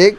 1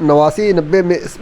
89-90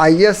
IS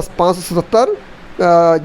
577,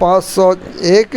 501,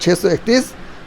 631,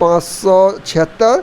576,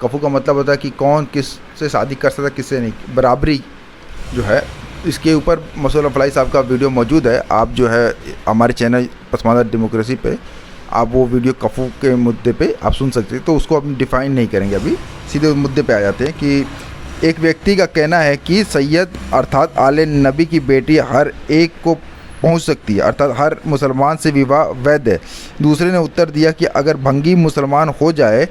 کفو کا مطلب ہوتا ہے کہ کون کس سے شادی کر سکتا ہے کس سے نہیں، برابری جو ہے اس کے اوپر مسعود فلاحی صاحب کا ویڈیو موجود ہے. آپ جو ہے ہمارے چینل پسماندہ ڈیموکریسی پہ آپ وہ ویڈیو کفو کے مدعے پہ آپ سن سکتے ہیں. تو اس کو ہم ڈیفائن نہیں کریں گے، ابھی سیدھے مدعے پہ آ جاتے ہیں کہ ایک ویکتی کا کہنا ہے کہ سید ارتھات آل نبی کی بیٹی ہر ایک کو پہنچ سکتی ہے، ارتھات ہر مسلمان سے وواہ وید ہے. دوسرے نے اتر دیا کہ اگر بھنگی مسلمان ہو جائے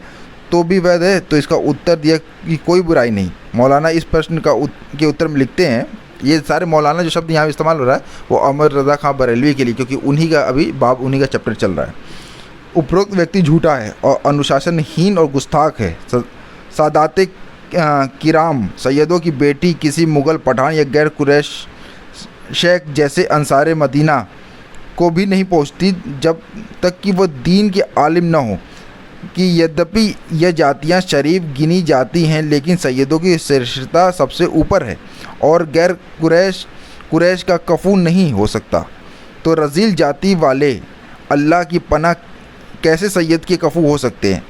تو بھی وید ہے. تو اس کا اتر دیا کہ کوئی برائی نہیں. مولانا اس پرشن کے اتر میں لکھتے ہیں، یہ سارے مولانا جو شبد یہاں استعمال ہو رہا ہے وہ احمد رضا خان بریلوی کے لیے، کیونکہ انہی کا ابھی باب انہی کا چیپٹر چل رہا ہے. اپروکت ویکتی جھوٹا ہے اور انوشاسنہین اور گستاخ ہے. سادات کرام سیدوں کی بیٹی کسی مغل پٹھان یا غیر قریش شیخ جیسے انصار مدینہ کو بھی نہیں پہنچتی جب تک کہ وہ دین کے عالم نہ ہو. کہ یدپی یہ جاتیاں شریف گنی جاتی ہیں لیکن سیدوں کی سرشتہ سب سے اوپر ہے اور غیر قریش کا کفو نہیں ہو سکتا. تو رذیل جاتی والے اللہ کی پناہ کیسے سید کے کفو ہو سکتے ہیں؟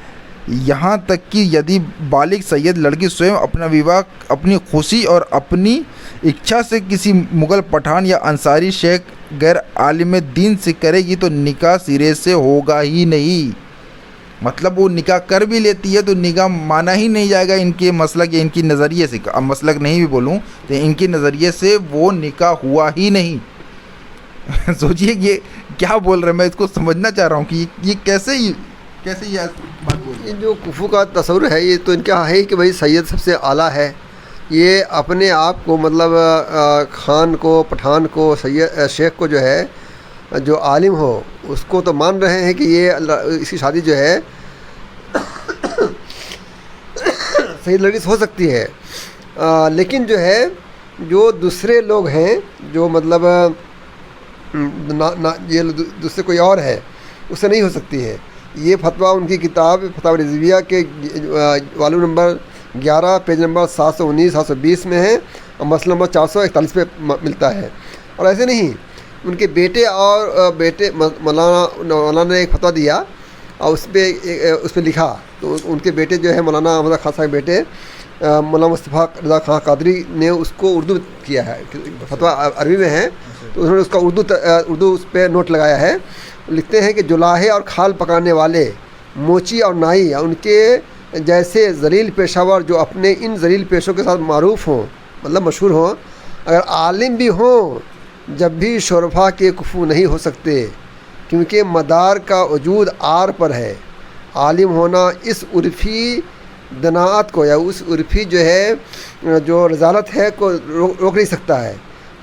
یہاں تک کہ یدی بالغ سید لڑکی سوئم اپنا وواہ اپنی خوشی اور اپنی اچھا سے کسی مغل پٹھان یا انصاری شیخ غیر عالم دین سے کرے گی تو نکاح سرے سے ہوگا ہی نہیں. مطلب وہ نکاح کر بھی لیتی ہے تو نکاح مانا ہی نہیں جائے گا ان کے مسلک یا ان کی نظریے سے. اب مسلک نہیں بھی بولوں تو ان کے نظریے سے وہ نکاح ہوا ہی نہیں. سوچئے یہ کیا بول رہے ہیں، میں اس کو سمجھنا چاہ رہا ہوں کہ یہ کیسے یہ بات بول رہے ہیں. جو کفو کا تصور ہے یہ تو ان کا ہے کہ بھائی سید سب سے اعلیٰ ہے. یہ اپنے آپ کو مطلب خان کو پٹھان کو شیخ کو جو ہے جو عالم ہو اس کو تو مان رہے ہیں کہ یہ اس کی شادی جو ہے سید لڑکی سے ہو سکتی ہے. لیکن جو ہے جو دوسرے لوگ ہیں جو مطلب یہ دوسرے کوئی اور ہے اس سے نہیں ہو سکتی ہے. یہ فتویٰ ان کی کتاب فتاوی رضویہ کے والیوم نمبر 11 پیج نمبر 719 720 میں ہے اور مسئلہ نمبر 441 پہ ملتا ہے. اور ایسے نہیں، ان کے بیٹے مولانا نے ایک فتویٰ دیا اور اس پہ لکھا. تو ان کے بیٹے جو ہے مولانا احمد خان صاحب کے بیٹے مولانا مصطفیٰ رضا خان قادری نے اس کو اردو کیا ہے. فتویٰ عربی میں ہے تو انہوں نے اس کا اردو اس پہ نوٹ لگایا ہے. لکھتے ہیں کہ جلاہے اور کھال پکانے والے موچی اور نائی ان کے جیسے ذلیل پیشہ ور جو اپنے ان ذلیل پیشوں کے ساتھ معروف ہوں مطلب مشہور ہوں اگر عالم بھی ہوں جب بھی شرفا کے کفو نہیں ہو سکتے کیونکہ مدار کا وجود آر پر ہے. عالم ہونا اس عرفی دناعت کو یا اس عرفی جو ہے جو رضالت ہے کو روک نہیں سکتا ہے.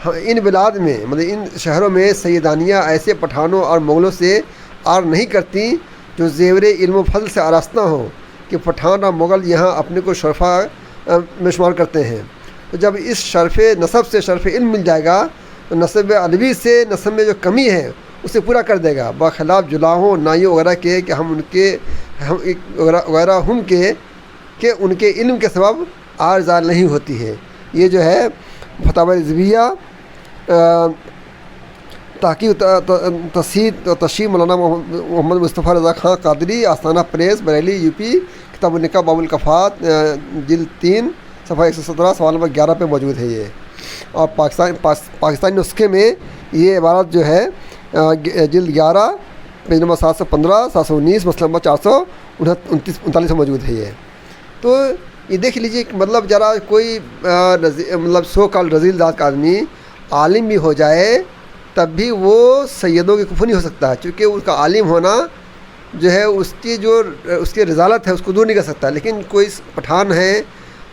ان بلاد میں مطلب ان شہروں میں سیدانیاں ایسے پٹھانوں اور مغلوں سے آر نہیں کرتی جو زیور علم و فضل سے آراستہ ہوں کہ پٹھان اور مغل یہاں اپنے کو شرفا میں شمار کرتے ہیں. تو جب اس شرف نسب سے شرف علم مل جائے گا تو نسب علوی سے نسب میں جو کمی ہے اسے پورا کر دے گا بخلاف جلاہوں نائیوں وغیرہ کے کہ ہم کہ ان کے علم کے سبب آر زال نہیں ہوتی ہے. یہ جو ہے فتاوی رضویہ تحقیق تشریح مولانا محمد مصطفیٰ رضا خان قادری آستانہ پریس بریلی یو پی کتاب النکاح باب الکفات جلد 3 صفحہ 117 سوال نمبر 11 پہ موجود ہے یہ. اور پاکستانی نسخے میں یہ عبارت جو ہے جلد 11 پیج نمبر 715 719 مسئلہ نمبر 439 میں موجود ہے یہ. تو یہ دیکھ لیجیے کہ مطلب ذرا کوئی مطلب سو کال رذیل ذات کا آدمی عالم بھی ہو جائے تب بھی وہ سیدوں کے کفو نہیں ہو سکتا ہے چونکہ اس کا عالم ہونا جو ہے اس کی رضالت ہے اس کو دور نہیں کر سکتا. لیکن کوئی پٹھان ہے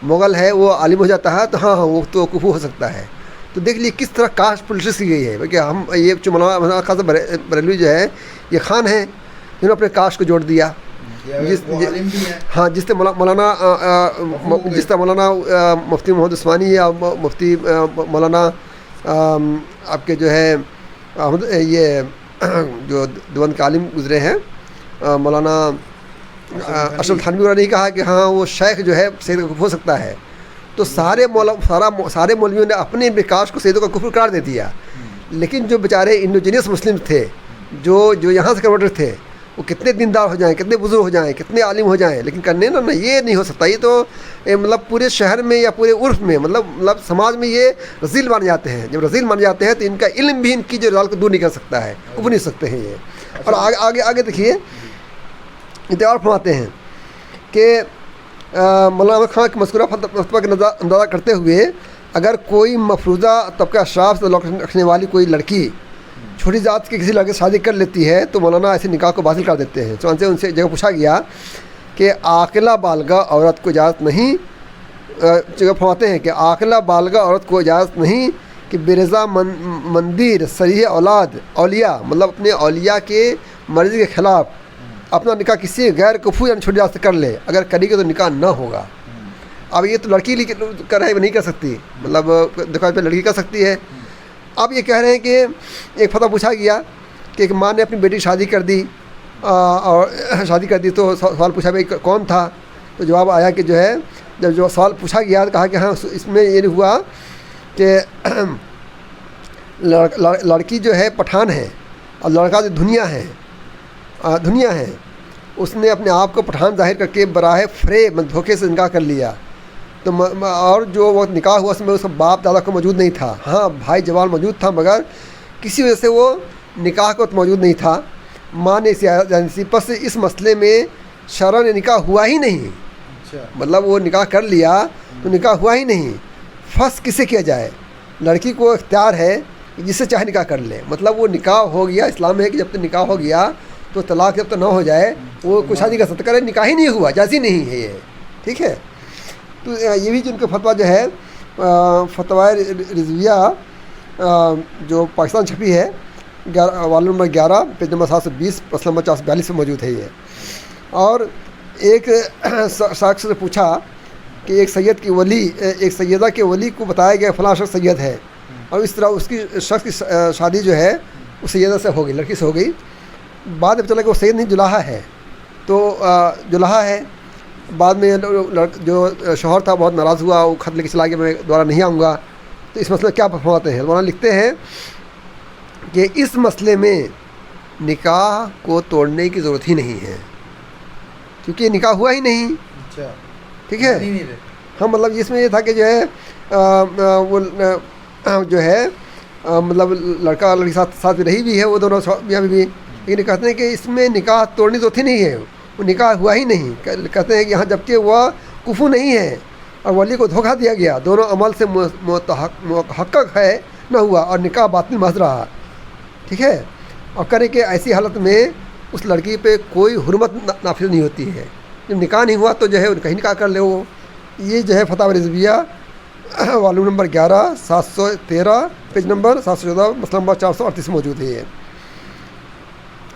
مغل ہے وہ عالم ہو جاتا ہے تو ہاں وہ تو کفو ہو سکتا ہے. تو دیکھ لیجیے کس طرح کاسٹ پولیٹکس کی گئی ہے بلکہ ہم یہ مولانا خان صاحب بریلوی جو ہے یہ خان ہیں جنہوں نے اپنے کاسٹ کو جوڑ دیا. جس طرح مولانا مفتی محمد عثمانی یا مفتی مولانا آپ کے جو ہے یہ جو دیوبند کے عالم گزرے ہیں مولانا اشرف تھانوی نے کہا کہ ہاں وہ شیخ جو ہے سید کا کفر ہو سکتا ہے. تو سارے مولویوں نے اپنے کاسٹ کو سیدوں کا کفر قرار دے دیا. لیکن جو بیچارے انڈوجینس مسلم تھے جو یہاں سے کنورٹر تھے وہ کتنے دیندار ہو جائیں، کتنے بزرگ ہو جائیں، کتنے عالم ہو جائیں، لیکن کرنے نا یہ نہیں ہو سکتا. یہ تو مطلب پورے شہر میں یا پورے عرف میں مطلب سماج میں یہ رذیل مانے جاتے ہیں. جب رذیل مانے جاتے ہیں تو ان کا علم بھی ان کی جو رضال کو دور نہیں کر سکتا ہے، ابھر نہیں سکتے ہیں یہ. اور آگے دیکھیے انتظار فرماتے ہیں کہ مولانا احمد خان کے مذکورہ فتویٰ کا اندازہ کرتے ہوئے اگر کوئی مفروضہ طبقہ اشراف سے تعلق رکھنے والی کوئی لڑکی چھوٹی ذات کے کسی لڑکے سے شادی کر لیتی ہے تو مولانا ایسے نکاح کو باطل کر دیتے ہیں. چنانچہ ان سے ایک جگہ پوچھا گیا کہ عاقلہ بالغہ عورت کو اجازت نہیں، جگہ فرماتے ہیں کہ عاقلہ بالغہ عورت کو اجازت نہیں کہ بے رضا مندیر صریح اولیاء مطلب اپنے اولیاء کے مرضی کے خلاف اپنا نکاح کسی غیر کفو یعنی چھوٹی ذات سے کر لے، اگر کرے گی تو نکاح نہ ہوگا. اب یہ تو لڑکی کر رہے ہیں، وہ نہیں کر سکتی، مطلب دکان پہ لڑکی کر سکتی ہے. اب یہ کہہ رہے ہیں کہ ایک فتویٰ پوچھا گیا کہ ایک ماں نے اپنی بیٹی کی شادی کر دی اور شادی کر دی تو سوال پوچھا بھائی کون تھا، تو جواب آیا کہ جو ہے جب جو سوال پوچھا گیا تو کہا کہ ہاں اس میں یہ نہیں ہوا کہ لڑکی جو ہے پٹھان ہے اور لڑکا جو دنیا ہے اس نے اپنے آپ کو پٹھان ظاہر کر کے براہ فریب دھوکے سے نکاح کر لیا. تو اور جو وہ نکاح ہوا اس میں اس کا باپ دادا کو موجود نہیں تھا، ہاں بھائی جوان موجود تھا مگر کسی وجہ سے وہ نکاح کو موجود نہیں تھا. ماں نے پس اس مسئلے میں شرعاً نکاح ہوا ہی نہیں، مطلب وہ نکاح کر لیا تو نکاح ہوا ہی نہیں. فس کسے کیا جائے؟ لڑکی کو اختیار ہے کہ جس سے چاہے نکاح کر لے، مطلب وہ نکاح ہو گیا. اسلام ہے کہ جب تک نکاح ہو گیا تو طلاق جب تک نہ ہو جائے وہ کچھ شادی کر سکتا، کرے نکاح ہی نہیں ہوا، جائز ہی نہیں ہے یہ. ٹھیک ہے، تو یہ بھی جن کا فتویٰ جو ہے فتویٰ رضویہ جو پاکستان چھپی ہے والم نمبر 11 پیج نمبر 720 مسئلہ نمبر 442 میں موجود ہے یہ. اور ایک شخص سے پوچھا کہ ایک سیدہ کے ولی کو بتایا گیا فلاں شخص سید ہے، اور اس طرح اس کی شخص کی شادی جو ہے اس سیدہ سے ہو گئی، لڑکی سے ہو گئی. بعد میں چلا کہ وہ سید نہیں جلاحہ ہے، تو جلاحہ ہے. بعد میں جو شوہر تھا بہت ناراض ہوا، وہ خط لے کے چلا گیا میں دوبارہ نہیں آؤں گا. تو اس مسئلے کیا فرماتے ہیں؟ مولانا لکھتے ہیں کہ اس مسئلے میں نکاح کو توڑنے کی ضرورت ہی نہیں ہے کیونکہ نکاح ہوا ہی نہیں. ٹھیک ہے، ہاں مطلب اس میں یہ تھا کہ جو ہے وہ جو ہے مطلب لڑکا لڑکی ساتھ بھی رہی بھی ہے، وہ دونوں میاں بھی، لیکن کہتے ہیں کہ اس میں نکاح توڑنی ضرورت ہی نہیں ہے، وہ نکاح ہوا ہی نہیں. کہتے ہیں کہ یہاں جبکہ وہ کفو نہیں ہے اور ولی کو دھوکہ دیا گیا، دونوں عمل سے محقق ہے نہ ہوا اور نکاح باطل محض رہا. ٹھیک ہے، اور کرے کہ ایسی حالت میں اس لڑکی پہ کوئی حرمت نافذ نہیں ہوتی ہے. جب نکاح نہیں ہوا تو جو ہے ان کہیں نکاح کر لے. وہ یہ جو ہے Fatawa Razvia volume number 11 713 page number 714 مسئلہ نمبر 438 میں موجود ہے یہ.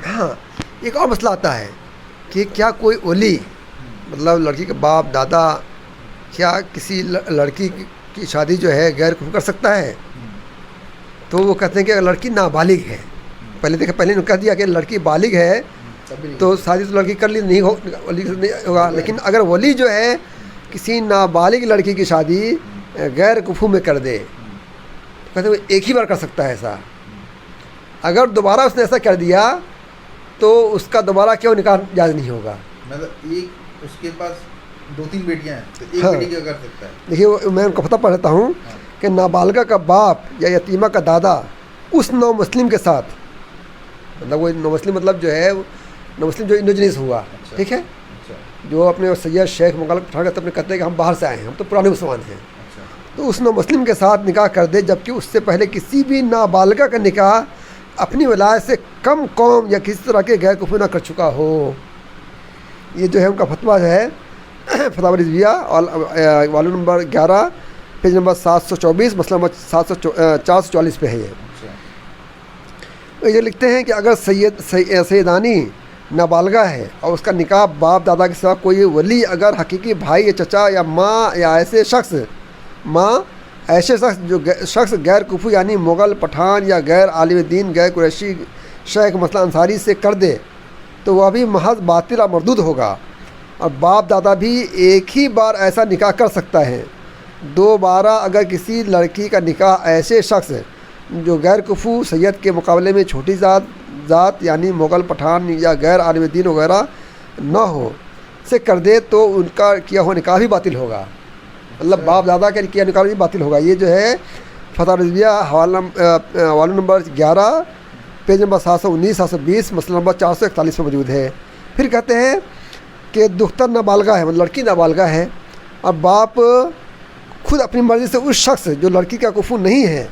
ہاں ایک اور مسئلہ آتا ہے کہ کیا کوئی ولی مطلب لڑکی کے باپ دادا کیا کسی لڑکی کی شادی جو ہے غیر کفو کر سکتا ہے؟ تو وہ کہتے ہیں کہ اگر لڑکی نابالغ ہے، پہلے نے کہہ دیا کہ لڑکی بالغ ہے تو شادی تو لڑکی کر لی نہیں ہوگا، لیکن اگر ولی جو ہے کسی نابالغ لڑکی کی شادی غیر کفو میں کر دے تو کہتے ہیں وہ ایک ہی بار کر سکتا ہے ایسا. اگر دوبارہ اس نے ایسا کر دیا تو اس کا دوبارہ کیوں نکاح جائز نہیں ہوگا. مطلب ایک اس کے پاس 2-3 بیٹیاں ہیں تو ایک ہاں. بیٹی کیا کر سکتا ہے؟ دیکھیے میں ان کا فتویٰ پڑھتا ہوں کہ نابالغہ کا باپ یا یتیمہ کا دادا اس نو مسلم کے ساتھ، مطلب وہ نو مسلم مطلب جو ہے نو مسلم جو انڈوجنس ہوا. ٹھیک ہے، جو اپنے سید شیخ مغل اٹھا کر اپنے کہتے ہیں کہ ہم باہر سے آئے ہیں، ہم تو پرانے مسلمان ہیں، تو اس نو مسلم کے ساتھ نکاح کر دے جبکہ اس سے پہلے کسی بھی نابالغہ کا نکاح اپنی ولایت سے کم قوم یا کسی طرح کے غیر کفو نہ کر چکا ہو. یہ جو ہے ان کا فتویٰ ہے Fatawa Razvia volume number 11 page number 724 مسئلہ نمبر 444 پہ ہے یہ. یہ لکھتے ہیں کہ اگر سیدانی نابالغہ ہے اور اس کا نکاح باپ دادا کے سوا کوئی ولی اگر حقیقی بھائی یا چچا یا ماں یا ایسے شخص جو شخص غیر کفو یعنی مغل پٹھان یا غیر عالم دین غیر قریشی شیخ مثلا انصاری سے کر دے تو وہ بھی محض باطل اور مردود ہوگا. اور باپ دادا بھی ایک ہی بار ایسا نکاح کر سکتا ہے. دوبارہ اگر کسی لڑکی کا نکاح ایسے شخص جو غیر کفو سید کے مقابلے میں چھوٹی ذات ذات یعنی مغل، پٹھان یا غیر عالم دین وغیرہ نہ ہو سے کر دے تو ان کا کیا ہوا نکاح بھی باطل ہوگا، مطلب باپ دادا کا کیا نکاح بھی باطل ہوگا۔ یہ جو ہے فتح رضویہ حوالہ نمبر 11 پیج نمبر 719 720 مسئلہ نمبر 441 میں موجود ہے۔ پھر کہتے ہیں کہ دختر نابالغہ ہے، مطلب لڑکی نابالغہ ہے، اور باپ خود اپنی مرضی سے اس شخص جو لڑکی کا کفو نہیں ہے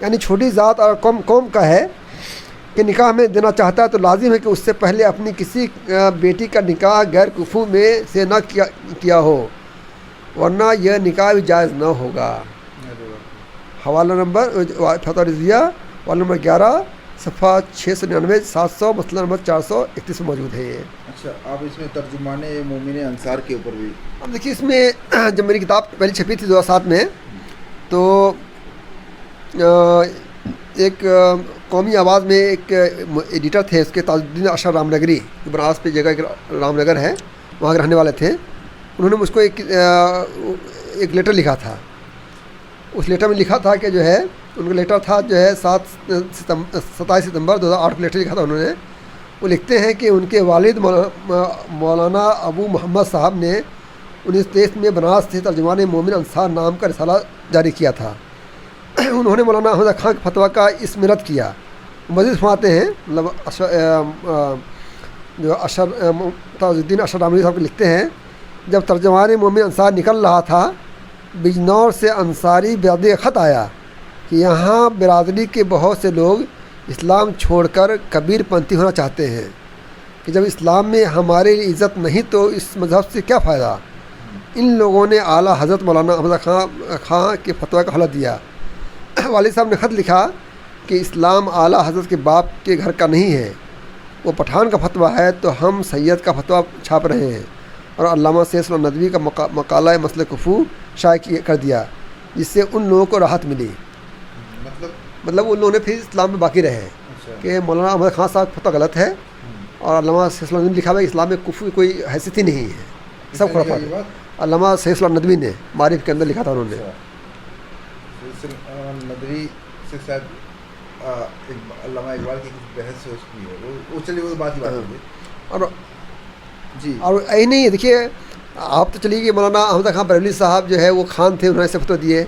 یعنی چھوٹی ذات اور قوم کا ہے کہ نکاح میں دینا چاہتا ہے، تو لازم ہے کہ اس سے پہلے اپنی کسی بیٹی کا نکاح غیر کفو میں سے نہ کیا ہو، ورنہ یہ نکاح بھی جائز نہ ہوگا۔ حوالہ نمبر فتح رضویہ حوالہ نمبر 11 صفحہ 699 700 مسئلہ نمبر 431 میں موجود ہے یہ۔ اچھا، آپ اس میں ترجمان مومن انصار کے اوپر بھی اب دیکھیے اس میں جب میری کتاب پہلے چھپی تھی 2007 میں، تو ایک قومی آواز میں ایک ایڈیٹر تھے، اس کے تاج الدین اشرف رام نگری، جو بنارس پہ جگہ رام نگر ہے وہاں کے رہنے والے تھے، انہوں نے مجھ کو ایک لیٹر لکھا تھا۔ اس لیٹر میں لکھا تھا کہ جو ہے ان کا لیٹر تھا جو ہے 27 ستمبر 2008 کو لیٹر لکھا تھا انہوں نے۔ وہ لکھتے ہیں کہ ان کے والد مولانا ابو محمد صاحب نے 1923 میں بنارس سے ترجمان مومن انصار نام کا رسالہ جاری کیا تھا۔ انہوں نے مولانا احمد خان کے فتویٰ کا اسمرت کیا۔ مزید فرماتے ہیں، مطلب جو تاج الدین اشرف رامنی صاحب لکھتے ہیں، جب ترجمان مومن انصار نکل رہا تھا، بجنور سے انصاری برادری کا خط آیا کہ یہاں برادری کے بہت سے لوگ اسلام چھوڑ کر کبیر پنتھی ہونا چاہتے ہیں، کہ جب اسلام میں ہمارے لیے عزت نہیں تو اس مذہب سے کیا فائدہ۔ ان لوگوں نے اعلیٰ حضرت مولانا احمد خان کے فتویٰ کا حوالہ دیا۔ والد صاحب نے خط لکھا کہ اسلام اعلیٰ حضرت کے باپ کے گھر کا نہیں ہے، وہ پٹھان کا فتویٰ ہے، تو ہم سید کا فتویٰ چھاپ رہے ہیں، اور علامہ سید صلی اللہ ندوی کا مقالہ مسئلہ کفو شائع کر دیا، جس سے ان لوگوں کو راحت ملی۔ مطلب ان لوگوں نے پھر اسلام میں باقی رہے کہ مولانا احمد خان صاحب فتویٰ غلط ہے، اور علامہ سید صلی اللہ ندوی لکھا ہوا ہے کہ اسلام میں کفو کی کوئی حیثیت ہی نہیں ہے، سب خرافات ہے۔ علامہ سید صلی اللہ ندوی نے معارف کے اندر لکھا تھا انہوں نے۔ ندوی سے شاید علامہ اقبال کی بحث سے اس کی ہے، وہ چلیے وہ بات ہی بات ہے۔ اور جی، اور یہی نہیں ہے، دیکھیے آپ تو چلیے کہ مولانا احمد خان بریلوی صاحب جو ہے وہ خان تھے، انہوں نے فتویٰ دیے،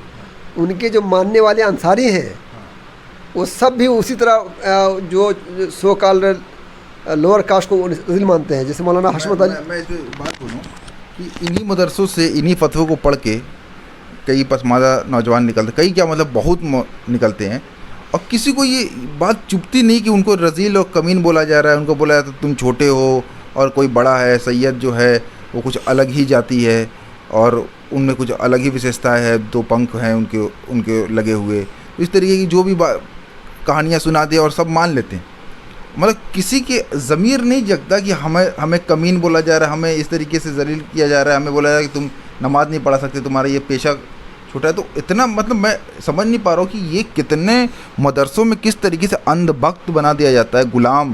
ان کے جو ماننے والے انصاری ہیں وہ سب بھی اسی طرح جو سو کال لوور کاسٹ کو ذل مانتے ہیں، جیسے مولانا حشمت علی۔ میں اس پہ بات بولوں کہ انہی مدرسوں سے انہی فتووں کو پڑھ کے کئی پسماندہ نوجوان نکلتے، کئی کیا مطلب بہت نکلتے ہیں، اور کسی کو یہ بات چبھتی نہیں کہ ان کو رذیل اور کمین بولا جا رہا ہے، ان کو بولا جاتا ہے تم چھوٹے ہو اور کوئی بڑا ہے، سید جو ہے وہ کچھ الگ ہی جاتی ہے اور ان میں کچھ الگ ہی وشیشتا ہے، 2 پنکھ ہیں ان کے لگے ہوئے، اس طریقے کی جو بھی کہانیاں سنا دے اور سب مان لیتے ہیں۔ مطلب کسی کے ضمیر نہیں جگتا کہ ہمیں کمین بولا جا رہا ہے، ہمیں اس طریقے سے ذلیل کیا جا رہا ہے، ہمیں بولا جا رہا ہے کہ تم نماز نہیں پڑھا سکتے، تمہارا یہ پیشہ چھوٹا ہے۔ تو اتنا مطلب میں سمجھ نہیں پا رہا ہوں کہ یہ کتنے مدرسوں میں کس طریقے سے اندھ بخت بنا دیا جاتا ہے، غلام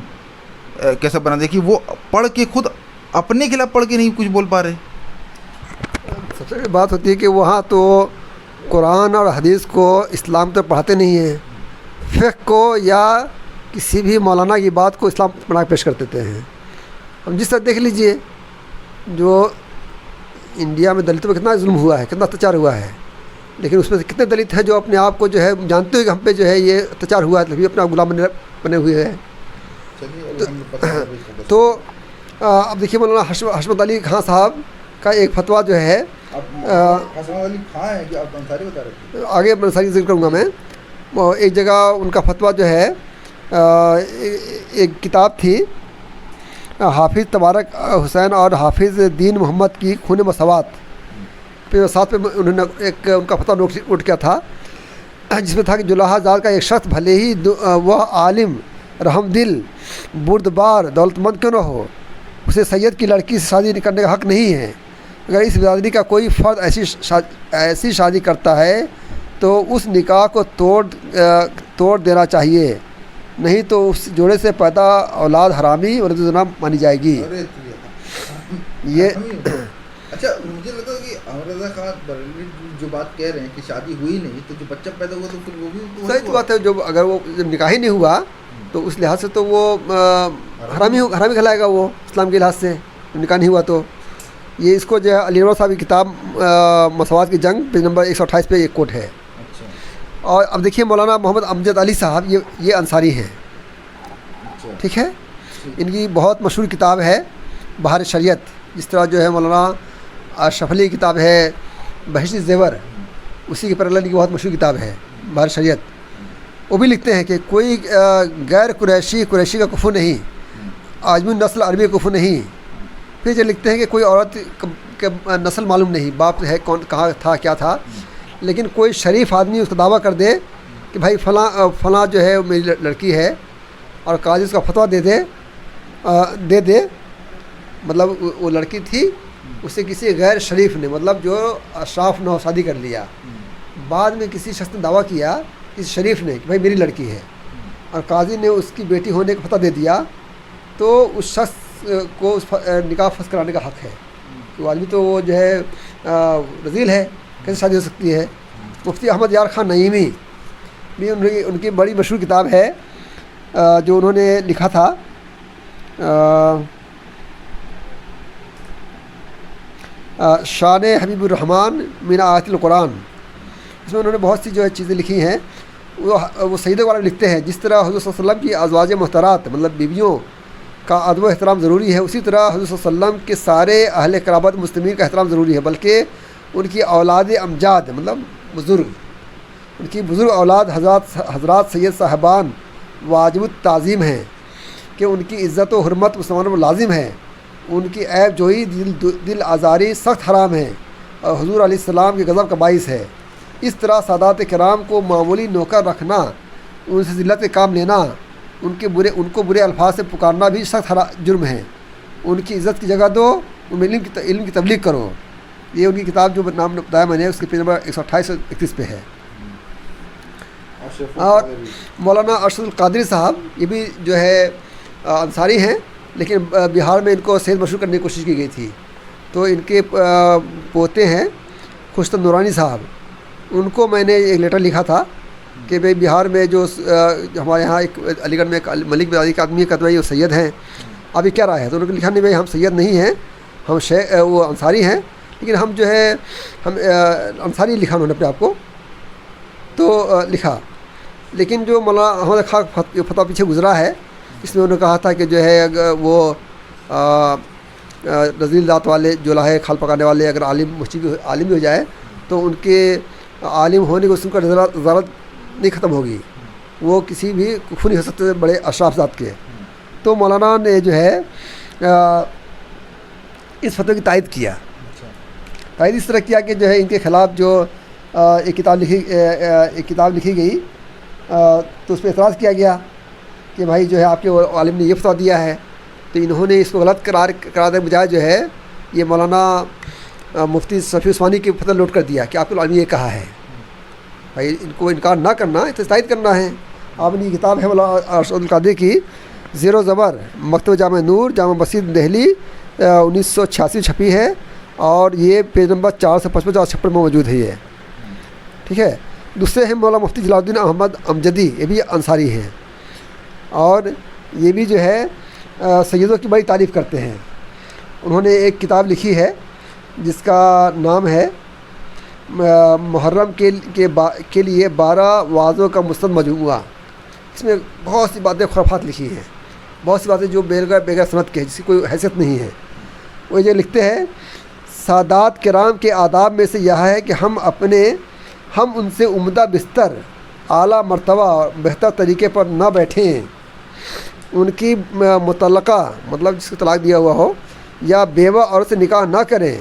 کیسا بنا دیا کہ وہ پڑھ کے خود اپنے خلاف پڑھ کے نہیں کچھ بول پا رہے۔ سب سے بڑی بات ہوتی ہے کہ وہاں تو قرآن اور حدیث کو اسلام تو پڑھاتے نہیں ہیں، فقہ کو یا کسی بھی مولانا کی بات کو اسلام بنا کے پیش کر دیتے ہیں۔ ہم جس طرح دیکھ لیجئے جو انڈیا میں دلتوں پہ کتنا ظلم ہوا ہے، کتنا اتیاچار ہوا ہے، لیکن اس میں سے کتنے دلت ہیں جو اپنے آپ کو جو ہے جانتے ہوئے کہ ہم پہ جو ہے یہ اتیاچار ہوا ہے، تبھی اپنا غلام بنے ہوئے ہیں۔ تو اب دیکھیے مولانا حشمت علی خان صاحب کا ایک فتویٰ جو ہے، آگے انصاری ذکر کروں گا میں، ایک جگہ ان کا فتویٰ جو ہے، ایک کتاب تھی حافظ تبارک حسین اور حافظ دین محمد کی خون مساوات، پھر ساتھ پہ انہوں نے ایک ان کا فتویٰ نوٹ کیا تھا، جس میں تھا کہ جلاحہ ذات کا ایک شخص بھلے ہی وہ عالم، رحم دل، بردبار، دولت مند کیوں نہ ہو، اسے سید کی لڑکی سے شادی کرنے کا حق نہیں ہے۔ اگر اس برادری کا کوئی فرد ایسی شادی کرتا ہے تو اس نکاح کو توڑ دینا چاہیے، نہیں تو اس جوڑے سے پیدا اولاد حرامی اور زنا مانی جائے گی۔ یہ اچھا، مجھے لگتا ہے کہ احمد رضا خان بریلوی جو بات کہہ رہے ہیں کہ شادی ہوئی نہیں تو جو بچہ پیدا ہوا تو پھر وہ بھی صحیح بات ہے، جو اگر وہ جب نکاح ہی نہیں ہوا تو اس لحاظ سے تو وہ حرامی کہلائے گا وہ اسلام کے لحاظ سے، نکاح نہیں ہوا تو۔ یہ اس کو جو ہے علی انور صاحب کی کتاب مساوات کی جنگ پیج نمبر 128 پہ ایک کوٹ ہے۔ اور اب دیکھیے مولانا محمد امجد علی صاحب یہ انصاری ہیں، ٹھیک ہے، ان کی بہت مشہور کتاب ہے بہار شریعت، جس طرح جو ہے مولانا اشرف علی کی کتاب ہے بہشتی زیور، اسی کے پیرالل کی بہت مشہور کتاب ہے بہار شریعت۔ وہ بھی لکھتے ہیں کہ کوئی غیر قریشی کا کفر نہیں، آجمی نسل عربی کا کفر نہیں۔ پھر جو لکھتے ہیں کہ کوئی عورت کے نسل معلوم نہیں، باپ ہے کون، کہاں تھا، کیا تھا، لیکن کوئی شریف آدمی اس کا دعویٰ کر دے کہ بھائی فلاں جو ہے میری لڑکی ہے، اور قاضی اس کا فتویٰ دے دے، مطلب وہ لڑکی تھی، اسے کسی غیر شریف نے، مطلب جو اشراف نو شادی کر لیا، بعد میں کسی شخص نے دعویٰ کیا، کسی شریف نے، کہ بھائی میری لڑکی ہے، اور قاضی نے اس کی بیٹی ہونے کا فتویٰ دے دیا، تو اس شخص کو اس نکاح فسخ کرانے کا حق ہے۔ وہ آدمی تو وہ جو ہے رذیل ہے، کیسے شادی ہو سکتی ہے۔ مفتی احمد یار خان نعیمی بھی ان کی بڑی مشہور کتاب ہے جو انہوں نے لکھا تھا، شان حبیب الرحمن من آیات القرآن۔ اس میں انہوں نے بہت سی جو ہے چیزیں لکھی ہیں، وہ سیدوں کے بارے میں لکھتے ہیں، جس طرح حضور صلی اللہ علیہ وسلم کی ازواج محترات مطلب بیویوں کا ادب و احترام ضروری ہے، اسی طرح حضور صلی اللہ علیہ وسلم کے سارے اہل قرابت مسلمین کا احترام ضروری ہے، بلکہ ان کی اولاد امجاد مطلب بزرگ، ان کی بزرگ اولاد حضرات سید صاحبان واجب التعظیم ہیں کہ ان کی عزت و حرمت مسلمانوں میں لازم ہے، ان کی عیب جوئی دل آزاری سخت حرام ہے اور حضور علیہ السلام کے غضب کا باعث ہے۔ اس طرح سادات کرام کو معمولی نوکر رکھنا، ان سے ذلت کے کام لینا، ان کو برے الفاظ سے پکارنا بھی سخت جرم ہے۔ ان کی عزت کی جگہ دو، ان میں علم کی تبلیغ کرو۔ یہ ان کی کتاب جو نام بتایا میں نے، اس کے پیج نمبر 128 اور 31 پہ ہے۔ اور مولانا ارشد القادری صاحب یہ بھی جو ہے انصاری ہیں، لیکن بہار میں ان کو سید مشہور کرنے کی کوشش کی گئی تھی، تو ان کے پوتے ہیں خوشتم نورانی صاحب، ان کو میں نے ایک لیٹر لکھا تھا کہ بھئی بہار میں جو ہمارے یہاں ایک علی گڑھ میں ایک ملک بزادی کا آدمی کہتا ہے وہ سید ہیں، ابھی کیا رائے ہے؟ تو انہوں نے لکھا نہیں بھائی ہم سید نہیں ہیں، ہم وہ انصاری ہیں، لیکن ہم جو ہے ہم انصاری لکھا انہوں نے اپنے آپ کو، تو لکھا۔ لیکن جو مولانا احمد خان فتویٰ پیچھے گزرا ہے، اس میں انہوں نے کہا تھا کہ جو ہے اگر وہ رذیل ذات والے جو لاہے کھال پکانے والے اگر عالم بھی ہو جائے تو ان کے عالم ہونے کو اس کا نظارت نہیں ختم ہوگی، وہ کسی بھی کفر نہیں ہو سکتے بڑے اشراف ذات کے۔ تو مولانا نے جو ہے اس فتوے کی تائید کیا، تائید اس طرح کیا کہ جو ہے ان کے خلاف جو ایک کتاب لکھی گئی، تو اس پہ اعتراض کیا گیا کہ بھائی جو ہے آپ کے عالم نے یہ فتویٰ دیا ہے، تو انہوں نے اس کو غلط قرار دینے بجائے جو ہے یہ مولانا مفتی صفی عثمانی کی فتویٰ لوٹ کر دیا کہ آپ کے عالم نے یہ کہا ہے، بھائی ان کو انکار نہ کرنا ہے، تائید کرنا ہے۔ آپ نے یہ کتاب ہے مولانا ارشد القادری کی، زیر و زبر، مکتبہ جامع نور، جامع مسجد دہلی، 1986 چھپی ہے، اور یہ پیج نمبر 455 اور 56 میں موجود ہے یہ، ٹھیک ہے۔ دوسرے ہیں مولانا مفتی جلال الدین احمد امجدی، یہ بھی انصاری ہیں، اور یہ بھی جو ہے سیدوں کی بڑی تعریف کرتے ہیں۔ انہوں نے ایک کتاب لکھی ہے جس کا نام ہے محرم کے لیے 12 وعظوں کا مستند مجموعہ۔ اس میں بہت سی باتیں خرافات لکھی ہیں، بہت سی باتیں جو بغیر سند کے، جس کی کوئی حیثیت نہیں ہے۔ وہ یہ لکھتے ہیں، سادات کرام کے آداب میں سے یہ ہے کہ ہم ان سے عمدہ بستر، اعلیٰ مرتبہ اور بہتر طریقے پر نہ بیٹھیں، ان کی متعلقہ مطلب جس کو طلاق دیا ہوا ہو یا بیوہ عورت سے نکاح نہ کریں،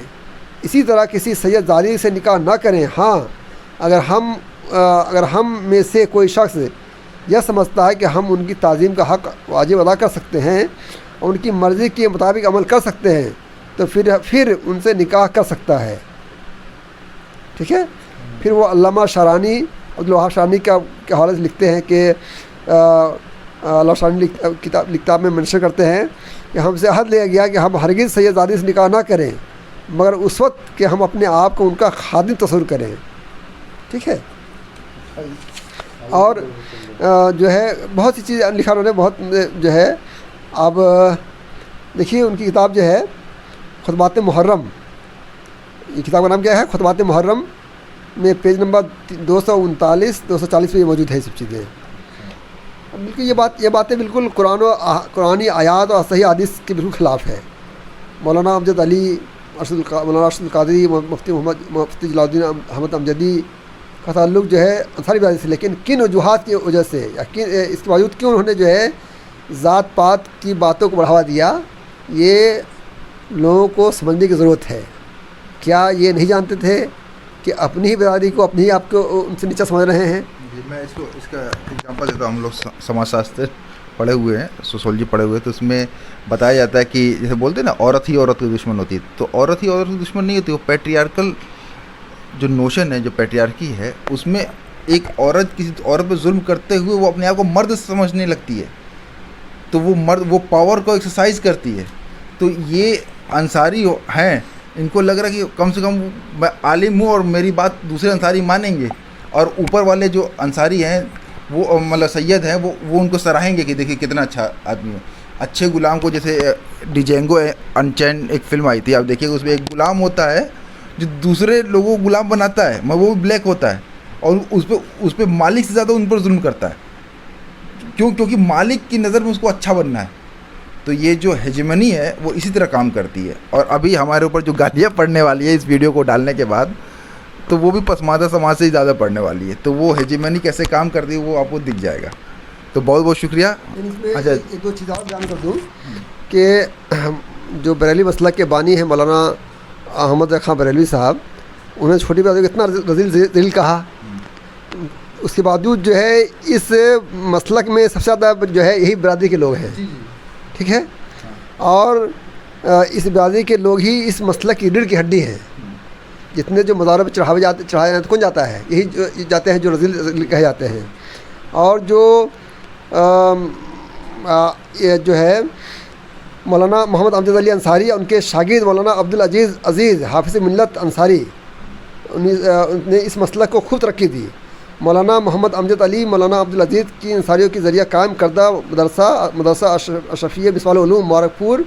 اسی طرح کسی سید زادی سے نکاح نہ کریں۔ ہاں اگر ہم میں سے کوئی شخص یہ سمجھتا ہے کہ ہم ان کی تعظیم کا حق واجب ادا کر سکتے ہیں اور ان کی مرضی کے مطابق عمل کر سکتے ہیں تو پھر ان سے نکاح کر سکتا ہے، ٹھیک ہے۔ پھر وہ علامہ شارانی، عبدالوہاب شارانی کے حوالے سے لکھتے ہیں کہ علامہ شارانی کتاب میں منشن کرتے ہیں کہ ہم سے عہد لیا گیا کہ ہم ہرگز سید زادی سے نکاح نہ کریں مگر اس وقت کہ ہم اپنے آپ کو ان کا خادم تصور کریں، ٹھیک ہے۔ اور جو ہے بہت سی چیز لکھا انہوں نے، بہت جو ہے. اب دیکھیے ان کی کتاب جو ہے خطبات محرم، یہ کتاب کا نام کیا ہے؟ خطبات محرم میں پیج نمبر 239 240 پہ یہ موجود ہے یہ سب چیزیں. بالکل یہ باتیں بالکل قرآنی آیات اور صحیح حدیث کے بالکل خلاف ہے. مولانا امجد علی، مولانا ارشد القادری، مفتی جلال الدین احمد امجدی کا تعلق جو ہے انصاری برادری سے، لیکن کن وجوہات کی وجہ سے یا اس کے باوجود کیوں انہوں نے جو ہے ذات پات کی باتوں کو بڑھاوا دیا، یہ لوگوں کو سمجھنے کی ضرورت ہے. کیا یہ نہیں جانتے تھے کہ اپنی ہی برادری کو، اپنی ہی آپ کو ان سے نیچا سمجھ رہے ہیں؟ جی میں اس کا ایگزامپل دیتا ہوں. ہم لوگ سماج شاستر پڑھے ہوئے ہیں، سوسولوجی پڑھے ہوئے ہیں، تو اس میں بتایا جاتا ہے کہ جیسے بولتے ہیں نا عورت ہی عورت کی دشمن ہوتی ہے، تو عورت ہی عورت کی دشمن نہیں ہوتی. وہ پیٹریارکل جو نوشن ہے، جو پیٹریارکی ہے، اس میں ایک عورت کسی عورت پہ ظلم کرتے ہوئے وہ اپنے آپ کو مرد سمجھنے لگتی ہے، تو وہ مرد وہ پاور کو ایکسرسائز کرتی ہے. تو یہ انصاری ہیں، ان کو لگ رہا ہے کہ کم سے کم میں عالم ہوں اور میری بات دوسرے انصاری مانیں گے، اور اوپر والے جو انصاری ہیں وہ مطلب سید ہیں وہ ان کو سراہیں گے کہ دیکھیے کتنا اچھا آدمی ہے. اچھے غلام کو، جیسے ڈیجینگو انچین ایک فلم آئی تھی، آپ دیکھیے اس میں ایک غلام ہوتا ہے جو دوسرے لوگوں کو غلام بناتا ہے، مگر وہ بلیک ہوتا ہے، اور اس پہ مالک سے زیادہ ان پر ظلم کرتا ہے. کیونکہ مالک کی نظر میں اس کو اچھا بننا ہے. تو یہ جو ہیجمنی ہے وہ اسی طرح کام کرتی ہے. اور ابھی ہمارے اوپر جو گالیاں پڑنے والی ہے اس ویڈیو کو ڈالنے کے بعد، تو وہ بھی پسماندہ سماج سے ہی زیادہ پڑھنے والی ہے. تو وہ ہیجمنی کیسے کام کرتی ہے وہ آپ کو دکھ جائے گا. تو بہت بہت شکریہ. اچھا، ایک دو چیز اور بیان کر دوں کہ جو بریلوی مسلک کے بانی ہیں مولانا احمد خان بریلوی صاحب، انہوں نے چھوٹی برادری کو اتنا ذلیل کہا، اس کے باوجود جو ہے اس مسلک میں سب سے زیادہ جو ہے یہی برادری کے لوگ ہیں. ٹھیک ہے، اور اس برادری کے لوگ ہی اس مسلک کی ریڑھ کی ہڈی ہیں. جتنے جو مزاروں پہ چڑھائے جاتے ہیں تو کون جاتا ہے؟ یہی جاتے ہیں جو رذیل کہے جاتے ہیں. اور جو ہے مولانا محمد امجد علی انصاری، ان کے شاگرد مولانا عبدالعزیز عزیز حافظ ملت انصاری نے اس مسلک کو خوب ترقی دی. مولانا محمد امجد علی مولانا عبدالعزیز کی انصاریوں کے ذریعہ قائم کردہ مدرسہ اشرفیہ مصباح العلوم مبارک پور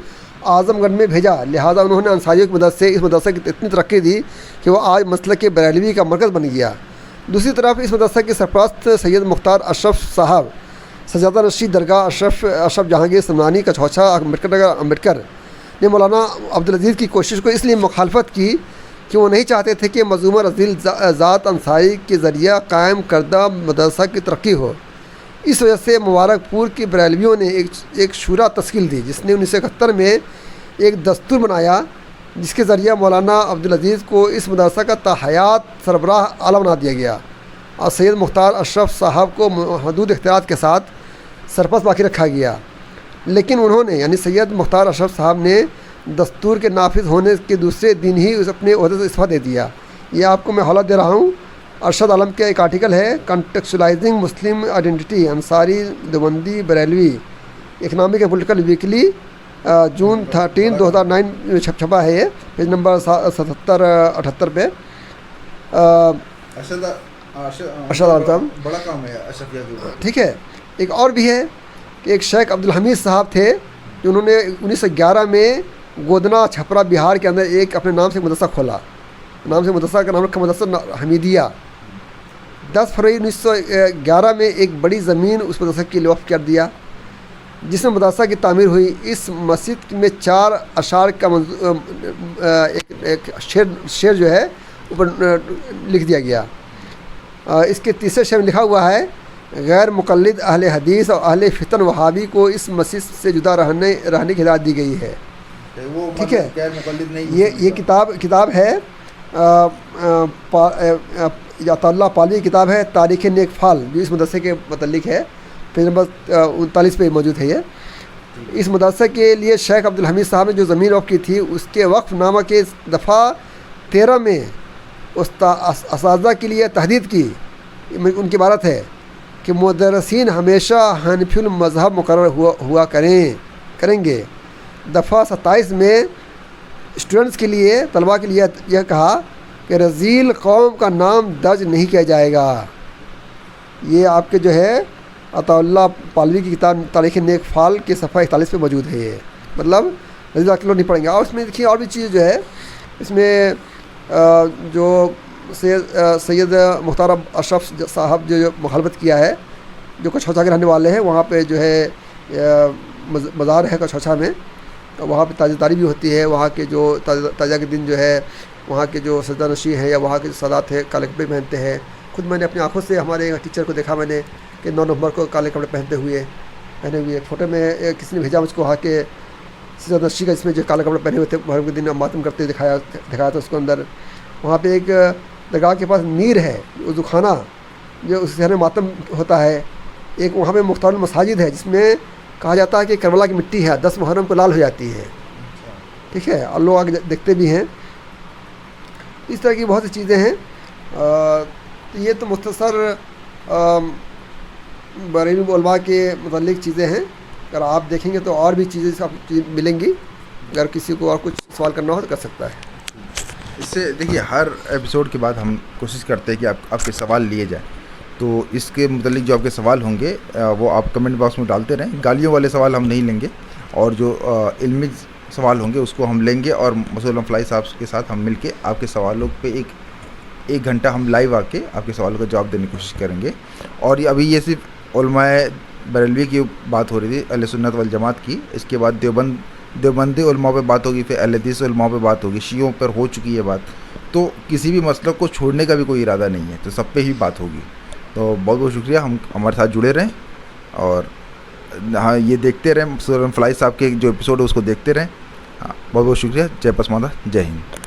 اعظم گڑھ میں بھیجا. لہٰذا انہوں نے انصاریوں کی مدد سے اس مدرسہ کی اتنی ترقی دی کہ وہ آج مسلک کے بریلوی کا مرکز بن گیا. دوسری طرف اس مدرسہ کے سرپرست سید مختار اشرف صاحب، سجادہ رشید درگاہ اشرف جہانگیر سمنانی کا چھوچا امبیڈکر نے مولانا عبدالعزیز کی کوشش کو اس لیے مخالفت کی کہ وہ نہیں چاہتے تھے کہ مظلومہ رذیل ذات انصاری کے ذریعہ قائم کردہ مدرسہ کی ترقی ہو. اس وجہ سے مبارک پور کے بریلویوں نے ایک شورا تشکیل دی، جس نے 1971 میں ایک دستور بنایا جس کے ذریعہ مولانا عبدالعزیز کو اس مدرسہ کا تاحیات سربراہ اعلیٰ بنا دیا گیا، اور سید مختار اشرف صاحب کو محدود اختیارات کے ساتھ سرپرست باقی رکھا گیا. لیکن انہوں نے یعنی سید مختار اشرف صاحب نے دستور کے نافذ ہونے کے دوسرے دن ہی اپنے عہدے سے استعفیٰ دے دیا. یہ آپ کو میں حوالہ دے رہا ہوں، ارشد عالم کا ایک آرٹیکل ہے، contextualising Muslim identity Ansari Deobandi Barelvi, Economic and Political Weekly, June 13 2009 میں چھپا ہے. یہ پیج نمبر 77-78 پہ. ارشد عالم صاحب بڑا کام ہے اشرفیہ کے اوپر. ٹھیک ہے. ایک اور بھی ہے کہ ایک شیخ عبدالحمید صاحب تھے جو انہوں نے 1911 میں گودنا چھپرا بہار کے اندر ایک اپنے نام سے مدرسہ کھولا. نام سے مدرسہ کا نام رکھا مدرسہ حمیدیہ. 10 فروری 1911 میں ایک بڑی زمین اس مدرسہ کے لیے وقف کر دیا جس میں مدرسہ کی تعمیر ہوئی. اس مسجد میں 4 اشعار کا ایک شعر جو ہے اوپر لکھ دیا گیا. اس کے تیسرے شعر میں لکھا ہوا ہے، غیر مقلد اہل حدیث اور اہل فتن وہابی کو اس مسجد سے جدا رہنے کی ہدایت دی گئی ہے. ٹھیک ہے. یہ کتاب ہے عطا اللہ پالوی کی کتاب ہے تاریخ نیک فال، جو اس مدرسے کے متعلق ہے. پیج نمبر 39 پہ موجود ہے. یہ اس مدرسے کے لیے شیخ عبدالحمید صاحب نے جو زمین وقف کی تھی اس کے وقف نامہ کے دفعہ 13 میں اساتذہ کے لیے تحدید کی. ان کی عبارت ہے کہ مدرسین ہمیشہ حنفی المذہب مقرر ہوا کریں گے. دفعہ 27 میں اسٹوڈنٹس کے لیے، طلباء کے لیے یہ کہا کہ رذیل قوم کا نام درج نہیں کیا جائے گا. یہ آپ کے جو ہے عطا اللہ پالوی کی کتاب تاریخ نیک فال کے صفحہ 41 پہ موجود ہے. یہ مطلب رضی اللہ نہیں پڑھیں گے. اور اس میں دیکھیے اور بھی چیز جو ہے اس میں جو سید مختار اشرف صاحب جو مخالفت کیا ہے، جو کچھوچا کے رہنے والے ہیں، وہاں پہ جو ہے مزار ہے کچھوچا میں، وہاں پہ تاج داری بھی ہوتی ہے. وہاں کے جو تاجہ کے دن جو ہے وہاں کے جو سجدہ نشین ہیں یا وہاں کے جو سادات ہیں کالے کپڑے پہنتے ہیں. خود میں نے اپنی آنکھوں سے ہمارے ٹیچر کو دیکھا میں نے کہ 9 نومبر کو کالے کپڑے پہنے ہوئے فوٹو میں کسی نے بھیجا مجھ کو، وہاں کے سجدہ نشین کا، اس میں جو کالے کپڑے پہنے ہوئے تھے محرم کے دن ماتم کرتے دکھایا تھا اس کو اندر. وہاں پہ ایک درگاہ کے پاس نیر ہے وضو خانہ، جو اس شہر میں ماتم ہوتا ہے. ایک وہاں پہ مختار المساجد ہے جس میں کہا جاتا ہے کہ کربلا کی مٹی ہے 10 محرم کو لال ہو جاتی ہے. ٹھیک ہے، اور لوگ آگے دیکھتے بھی ہیں. اس طرح کی بہت سی چیزیں ہیں. یہ تو مختصر بریلوی علماء کے متعلق چیزیں ہیں. اگر آپ دیکھیں گے تو اور بھی چیزیں آپ ملیں گی. اگر کسی کو اور کچھ سوال کرنا ہو تو کر سکتا ہے. اس سے دیکھیے ہر ایپیسوڈ کے بعد ہم کوشش کرتے ہیں کہ آپ کے سوال لیے جائیں. تو اس کے متعلق جو آپ کے سوال ہوں گے وہ آپ کمنٹ باکس میں ڈالتے رہیں. گالیوں والے سوال ہم نہیں لیں گے، اور جو علمی سوال ہوں گے اس کو ہم لیں گے، اور مسعود علم فلاحی صاحب کے ساتھ ہم مل کے آپ کے سوالوں پہ ایک گھنٹہ ہم لائیو آ کے آپ کے سوالوں کا جواب دینے کی کوشش کریں گے. اور ابھی یہ صرف علماء بریلوی کی بات ہو رہی تھی، اہل سنت والجماعت کی. اس کے بعد دیوبندی علماء پہ بات ہوگی، پھر اہل حدیث علماء پہ بات ہوگی، شیعوں پر ہو چکی ہے بات. تو کسی بھی مسلک کو چھوڑنے کا بھی کوئی ارادہ نہیں ہے، تو سب پہ ہی بات ہوگی. تو بہت بہت شکریہ، ہمارے ساتھ جڑے رہیں، اور ہاں یہ دیکھتے رہیں مسعود علم فلاحی صاحب کے جو ایپیسوڈ ہے اس کو دیکھتے رہیں. بہت بہت شکریہ. جے پسماندہ، جے ہند.